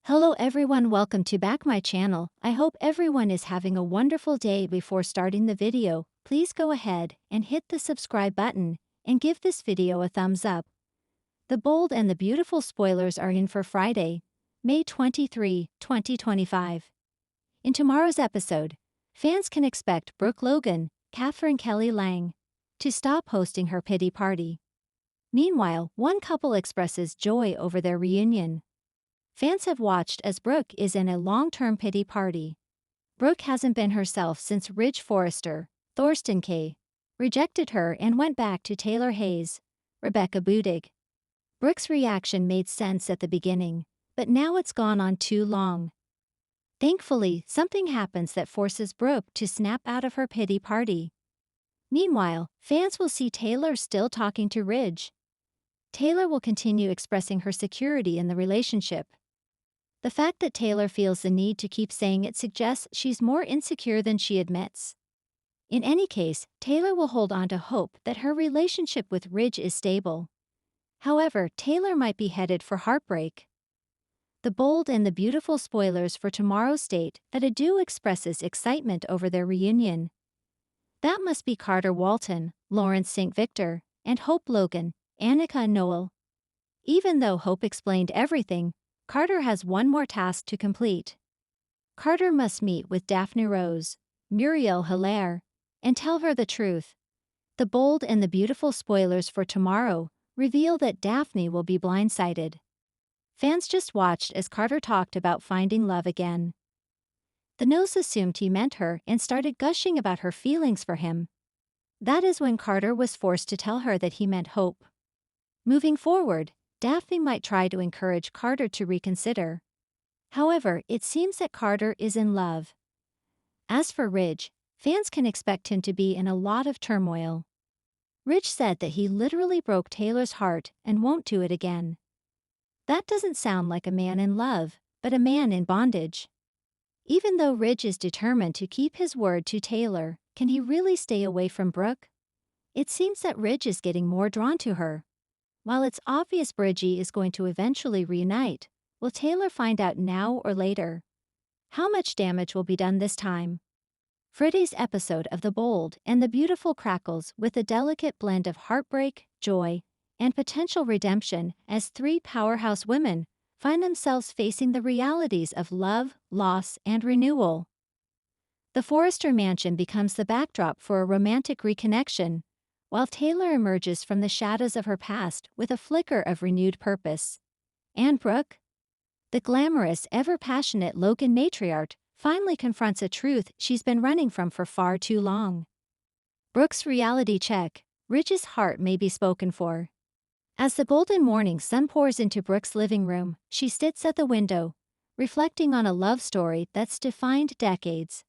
Hello everyone, welcome to back my channel. I hope everyone is having a wonderful day. Before starting the video, please go ahead and hit the subscribe button and give this video a thumbs up. The bold and the beautiful spoilers are in for Friday, May 23, 2025. In tomorrow's episode, fans can expect Brooke Logan, Catherine Kelly Lang, to stop hosting her pity party. Meanwhile, one couple expresses joy over their reunion. Fans have watched as Brooke is in a long-term pity party. Brooke hasn't been herself since Ridge Forrester, Thorsten Kaye, rejected her and went back to Taylor Hayes, Rebecca Budig. Brooke's reaction made sense at the beginning, but now it's gone on too long. Thankfully, something happens that forces Brooke to snap out of her pity party. Meanwhile, fans will see Taylor still talking to Ridge. Taylor will continue expressing her security in the relationship. The fact that Taylor feels the need to keep saying it suggests she's more insecure than she admits. In any case, Taylor will hold on to hope that her relationship with Ridge is stable. However, Taylor might be headed for heartbreak. The bold and the beautiful spoilers for tomorrow state that a duo expresses excitement over their reunion. That must be Carter Walton, Lawrence St. Victor, and Hope Logan, Annika and Noel. Even though Hope explained everything, Carter has one more task to complete. Carter must meet with Daphne Rose, Muriel Hilaire, and tell her the truth. The bold and the beautiful spoilers for tomorrow reveal that Daphne will be blindsided. Fans just watched as Carter talked about finding love again. The nose assumed he meant her and started gushing about her feelings for him. That is when Carter was forced to tell her that he meant Hope. Moving forward, Daphne might try to encourage Carter to reconsider. However, it seems that Carter is in love. As for Ridge, fans can expect him to be in a lot of turmoil. Ridge said that he literally broke Taylor's heart and won't do it again. That doesn't sound like a man in love, but a man in bondage. Even though Ridge is determined to keep his word to Taylor, can he really stay away from Brooke? It seems that Ridge is getting more drawn to her. While it's obvious Bridgie is going to eventually reunite, will Taylor find out now or later? How much damage will be done this time? Friday's episode of The Bold and the Beautiful crackles with a delicate blend of heartbreak, joy, and potential redemption as three powerhouse women find themselves facing the realities of love, loss, and renewal. The Forrester mansion becomes the backdrop for a romantic reconnection, while Taylor emerges from the shadows of her past with a flicker of renewed purpose. And Brooke, the glamorous, ever-passionate Logan matriarch, finally confronts a truth she's been running from for far too long. Brooke's reality check: Ridge's heart may be spoken for. As the golden morning sun pours into Brooke's living room, she sits at the window, reflecting on a love story that's defined decades.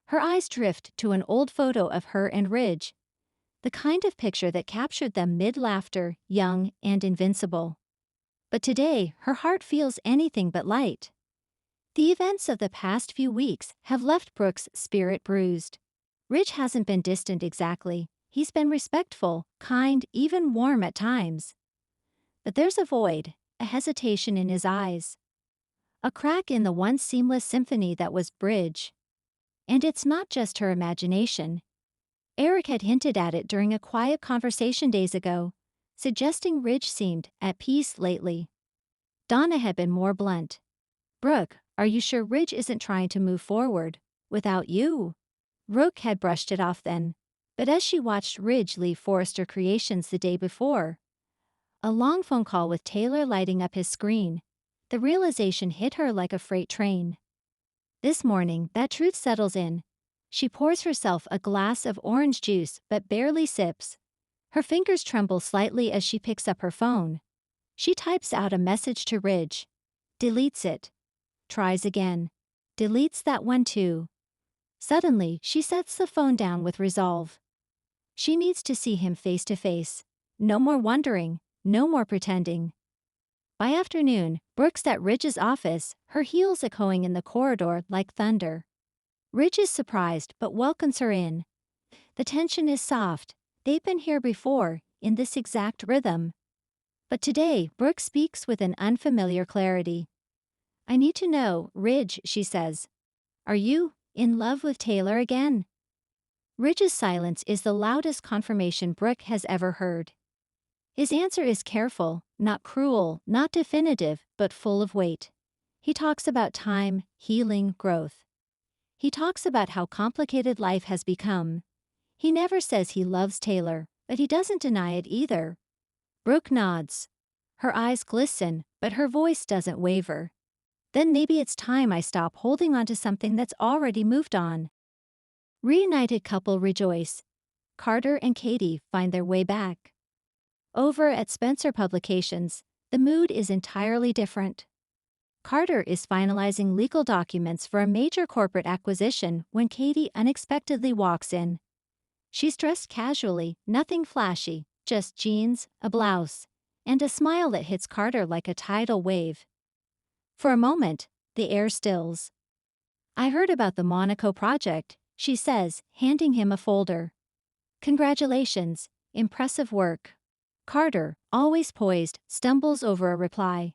Her eyes drift to an old photo of her and Ridge, the kind of picture that captured them mid-laughter, young and invincible. But today, her heart feels anything but light. The events of the past few weeks have left Brooke's spirit bruised. Ridge hasn't been distant exactly. He's been respectful, kind, even warm at times. But there's a void, a hesitation in his eyes. A crack in the once seamless symphony that was Bridge. And it's not just her imagination. Eric had hinted at it during a quiet conversation days ago, suggesting Ridge seemed at peace lately. Donna had been more blunt. "Brooke, are you sure Ridge isn't trying to move forward without you?" Brooke had brushed it off then, but as she watched Ridge leave Forrester Creations the day before, a long phone call with Taylor lighting up his screen, the realization hit her like a freight train. This morning, that truth settles in. She pours herself a glass of orange juice but barely sips. Her fingers tremble slightly as she picks up her phone. She types out a message to Ridge. Deletes it. Tries again. Deletes that one too. Suddenly, she sets the phone down with resolve. She needs to see him face to face. No more wondering, no more pretending. By afternoon, Brooke's at Ridge's office, her heels echoing in the corridor like thunder. Ridge is surprised but welcomes her in. The tension is soft. They've been here before, in this exact rhythm. But today, Brooke speaks with an unfamiliar clarity. I need to know, Ridge, she says. Are you in love with Taylor again? Ridge's silence is the loudest confirmation Brooke has ever heard. His answer is careful, not cruel, not definitive, but full of weight. He talks about time, healing, growth. He talks about how complicated life has become. He never says he loves Taylor, but he doesn't deny it either. Brooke nods. Her eyes glisten, but her voice doesn't waver. Then maybe it's time I stop holding on to something that's already moved on. Reunited couple rejoice. Carter and Katie find their way back. Over at Spencer Publications, the mood is entirely different. Carter is finalizing legal documents for a major corporate acquisition when Katie unexpectedly walks in. She's dressed casually, nothing flashy, just jeans, a blouse, and a smile that hits Carter like a tidal wave. For a moment, the air stills. I heard about the Monaco project, she says, handing him a folder. Congratulations, impressive work. Carter, always poised, stumbles over a reply.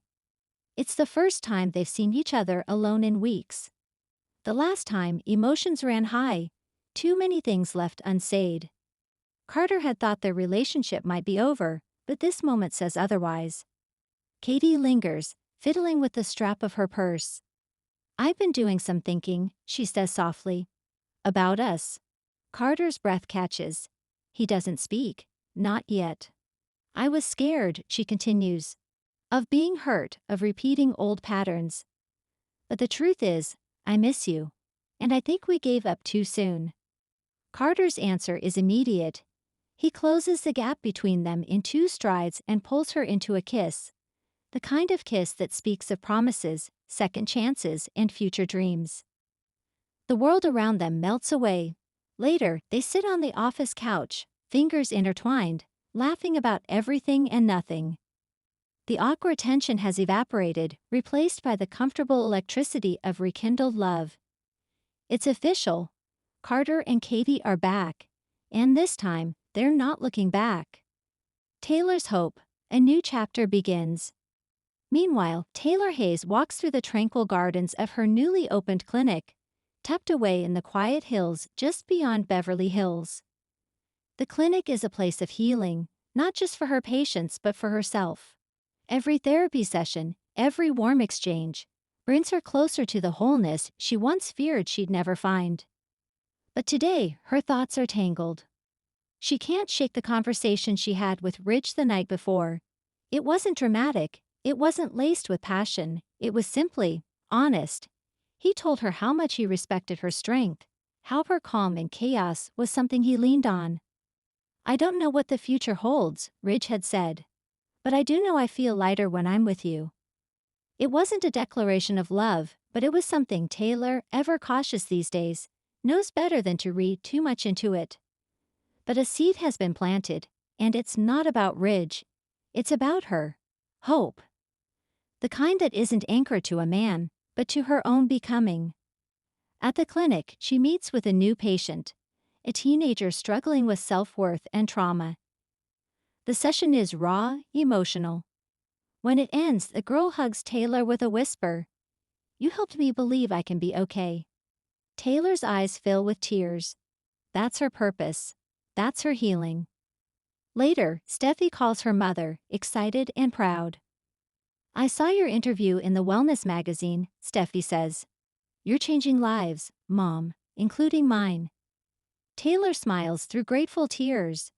It's the first time they've seen each other alone in weeks. The last time, emotions ran high, too many things left unsaid. Carter had thought their relationship might be over, but this moment says otherwise. Katie lingers, fiddling with the strap of her purse. I've been doing some thinking, she says softly. About us. Carter's breath catches. He doesn't speak. Not yet. I was scared, she continues. Of being hurt, of repeating old patterns. But the truth is, I miss you. And I think we gave up too soon. Carter's answer is immediate. He closes the gap between them in 2 strides and pulls her into a kiss. The kind of kiss that speaks of promises, second chances, and future dreams. The world around them melts away. Later, they sit on the office couch, fingers intertwined, laughing about everything and nothing. The awkward tension has evaporated, replaced by the comfortable electricity of rekindled love. It's official. Carter and Katie are back. And this time, they're not looking back. Taylor's hope. A new chapter begins. Meanwhile, Taylor Hayes walks through the tranquil gardens of her newly opened clinic, tucked away in the quiet hills just beyond Beverly Hills. The clinic is a place of healing, not just for her patients but for herself. Every therapy session, every warm exchange, brings her closer to the wholeness she once feared she'd never find. But today, her thoughts are tangled. She can't shake the conversation she had with Ridge the night before. It wasn't dramatic, it wasn't laced with passion, it was simply honest. He told her how much he respected her strength, how her calm in chaos was something he leaned on. I don't know what the future holds, Ridge had said. But I do know I feel lighter when I'm with you. It wasn't a declaration of love, but it was something Taylor, ever cautious these days, knows better than to read too much into it. But a seed has been planted, and it's not about Ridge. It's about her. Hope. The kind that isn't anchored to a man, but to her own becoming. At the clinic, she meets with a new patient, a teenager struggling with self-worth and trauma. The session is raw, emotional. When it ends, the girl hugs Taylor with a whisper. You helped me believe I can be okay. Taylor's eyes fill with tears. That's her purpose. That's her healing. Later, Steffi calls her mother, excited and proud. I saw your interview in the wellness magazine, Steffi says. You're changing lives, Mom, including mine. Taylor smiles through grateful tears.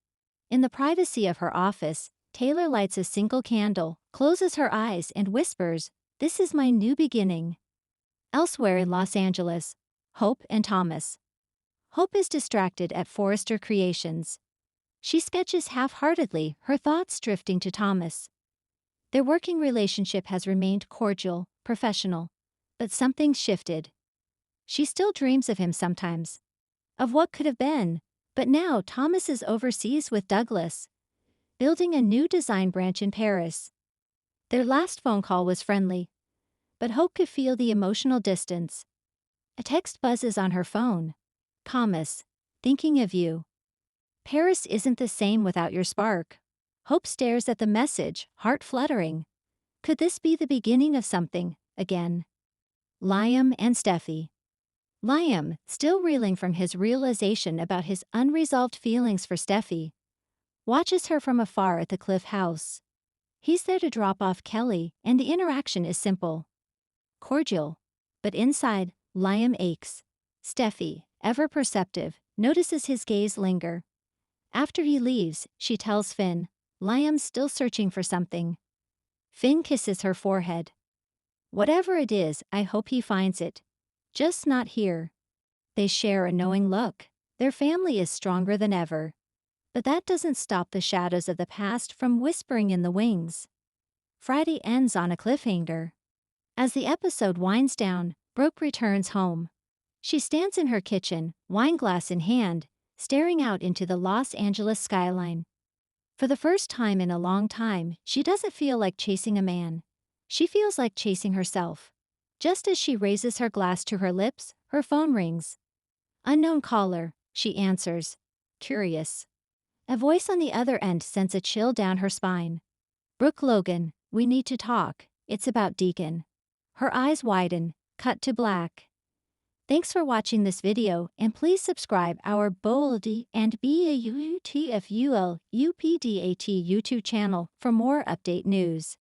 In the privacy of her office, Taylor lights a single candle, closes her eyes and whispers, This is my new beginning. Elsewhere in Los Angeles, Hope and Thomas. Hope is distracted at Forrester Creations. She sketches half-heartedly, her thoughts drifting to Thomas. Their working relationship has remained cordial, professional, but something's shifted. She still dreams of him sometimes. Of what could have been. But now Thomas is overseas with Douglas, building a new design branch in Paris. Their last phone call was friendly, but Hope could feel the emotional distance. A text buzzes on her phone. Thomas, thinking of you. Paris isn't the same without your spark. Hope stares at the message, heart fluttering. Could this be the beginning of something, again? Liam and Steffi. Liam, still reeling from his realization about his unresolved feelings for Steffi, watches her from afar at the Cliff house. He's there to drop off Kelly, and the interaction is simple, cordial. But inside, Liam aches. Steffi, ever perceptive, notices his gaze linger. After he leaves, she tells Finn, Liam's still searching for something. Finn kisses her forehead. Whatever it is, I hope he finds it. Just not here. They share a knowing look. Their family is stronger than ever. But that doesn't stop the shadows of the past from whispering in the wings. Friday ends on a cliffhanger. As the episode winds down, Brooke returns home. She stands in her kitchen, wineglass in hand, staring out into the Los Angeles skyline. For the first time in a long time, she doesn't feel like chasing a man. She feels like chasing herself. Just as she raises her glass to her lips, her phone rings. Unknown caller, she answers. Curious. A voice on the other end sends a chill down her spine. Brooke Logan, we need to talk. It's about Deacon. Her eyes widen, cut to black. Thanks for watching this video, and please subscribe our Bold and BAUTFUL UPDAT YouTube channel for more update news.